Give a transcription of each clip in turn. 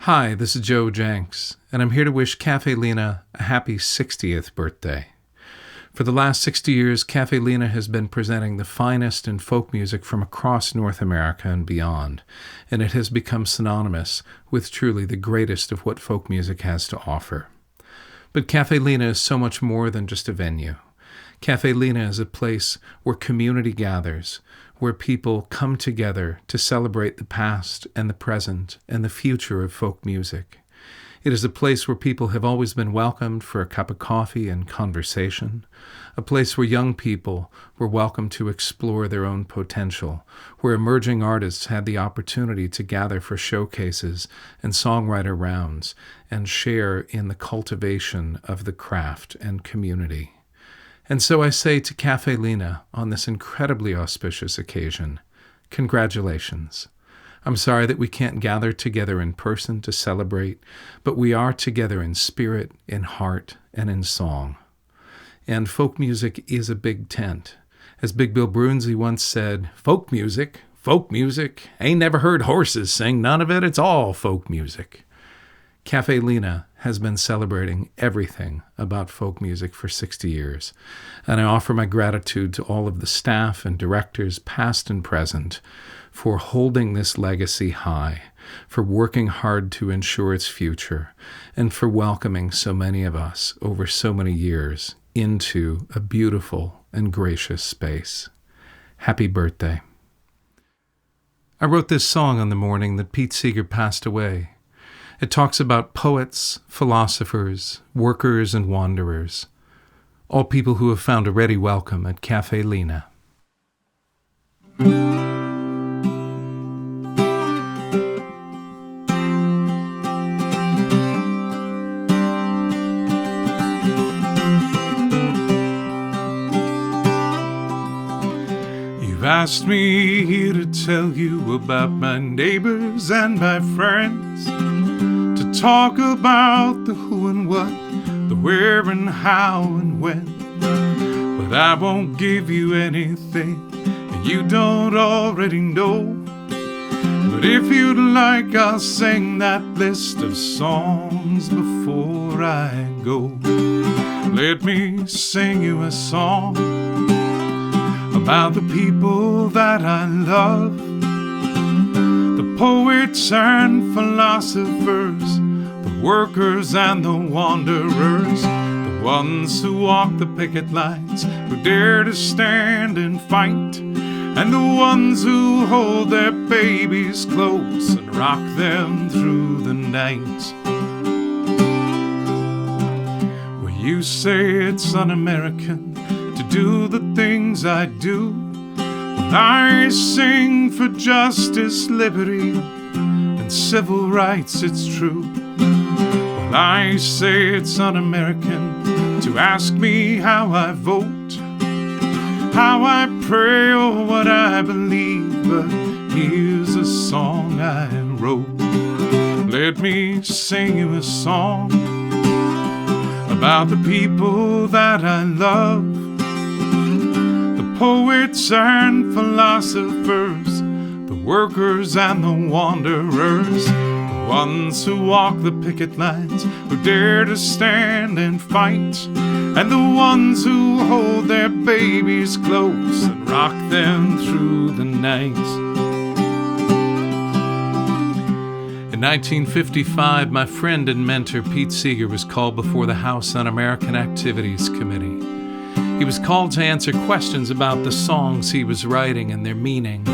Hi, this is Joe Jencks, and I'm here to wish Caffe Lena a happy 60th birthday. For the last 60 years, Caffe Lena has been presenting the finest in folk music from across North America and beyond, and it has become synonymous with truly the greatest of what folk music has to offer. But Caffe Lena is so much more than just a venue. Caffe Lena is a place where community gathers, where people come together to celebrate the past and the present and the future of folk music. It is a place where people have always been welcomed for a cup of coffee and conversation, a place where young people were welcome to explore their own potential, where emerging artists had the opportunity to gather for showcases and songwriter rounds and share in the cultivation of the craft and community. And so I say to Caffe Lena on this incredibly auspicious occasion, congratulations. I'm sorry that we can't gather together in person to celebrate, but we are together in spirit, in heart, and in song. And folk music is a big tent. As Big Bill Brunsey once said, folk music, ain't never heard horses sing none of it, it's all folk music. Caffe Lena has been celebrating everything about folk music for 60 years, and I offer my gratitude to all of the staff and directors, past and present, for holding this legacy high, for working hard to ensure its future, and for welcoming so many of us over so many years into a beautiful and gracious space. Happy birthday. I wrote this song on the morning that Pete Seeger passed away. It talks about poets, philosophers, workers, and wanderers, all people who have found a ready welcome at Caffe Lena. You've asked me here to tell you about my neighbors and my friends, talk about the who and what, the where and how and when. But I won't give you anything that you don't already know. But if you'd like, I'll sing that list of songs before I go. Let me sing you a song about the people that I love, the poets and philosophers, workers and the wanderers, the ones who walk the picket lines, who dare to stand and fight, and the ones who hold their babies close and rock them through the night. Well, you say it's un-American to do the things I do, but I sing for justice, liberty, and civil rights, it's true. I say it's un-American to ask me how I vote, how I pray, or what I believe, but here's a song I wrote. Let me sing you a song about the people that I love, the poets and philosophers, the workers and the wanderers, ones who walk the picket lines, who dare to stand and fight, and the ones who hold their babies close and rock them through the night. In 1955, my friend and mentor Pete Seeger was called before the House Un-American Activities Committee. He was called to answer questions about the songs he was writing and their meaning,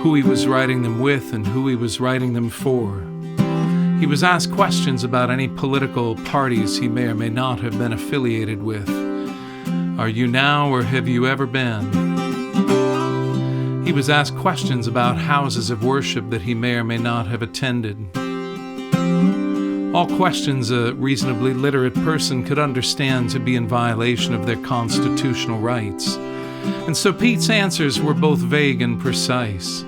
who he was writing them with and who he was writing them for. He was asked questions about any political parties he may or may not have been affiliated with. Are you now or have you ever been? He was asked questions about houses of worship that he may or may not have attended. All questions a reasonably literate person could understand to be in violation of their constitutional rights. And so Pete's answers were both vague and precise.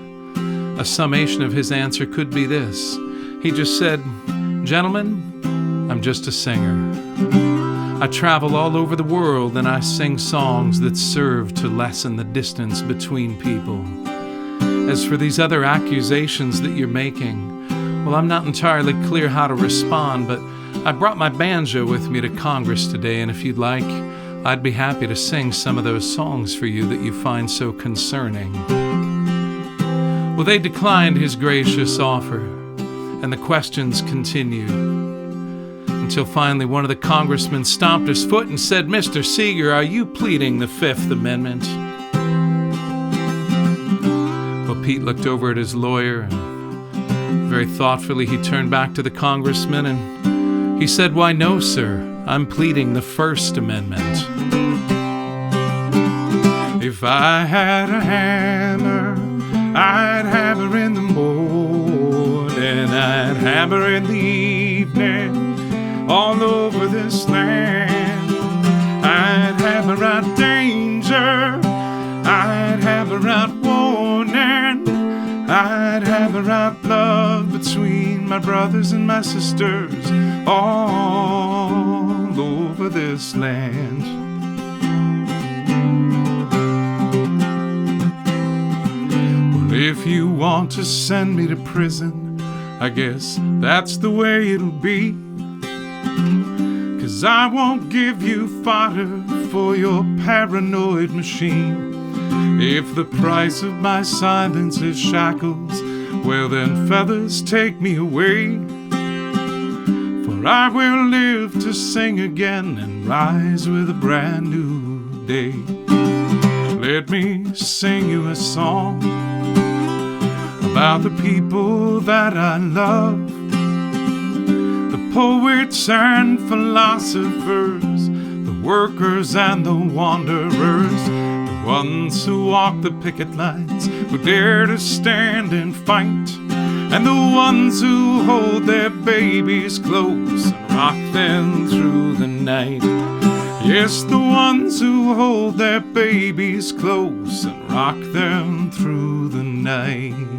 A summation of his answer could be this. He just said, "Gentlemen, I'm just a singer. I travel all over the world and I sing songs that serve to lessen the distance between people. As for these other accusations that you're making, Well, I'm not entirely clear how to respond, but I brought my banjo with me to Congress today, and if you'd like, I'd be happy to sing some of those songs for you that you find so concerning. Well, they declined his gracious offer, and the questions continued, until finally one of the congressmen stomped his foot and said, "Mr. Seeger, are you pleading the Fifth Amendment?" Well, Pete looked over at his lawyer, and very thoughtfully he turned back to the congressman and he said, "Why, no, sir, I'm pleading the First Amendment." If I had a hammer, I'd hammer in the morning, I'd hammer in the evening, all over this land. I'd hammer out danger, I'd hammer out warning, I'd hammer out love between my brothers and my sisters all over this land. Well, if you want to send me to prison, I guess that's the way it'll be. 'Cause I won't give you fodder for your paranoid machine. If the price of my silence is shackles, well then feathers take me away. For I will live to sing again and rise with a brand new day. Let me sing you a song about the people that I love, the poets and philosophers, the workers and the wanderers, the ones who walk the picket lines, who dare to stand and fight, and the ones who hold their babies close and rock them through the night. Yes, the ones who hold their babies close and rock them through the night.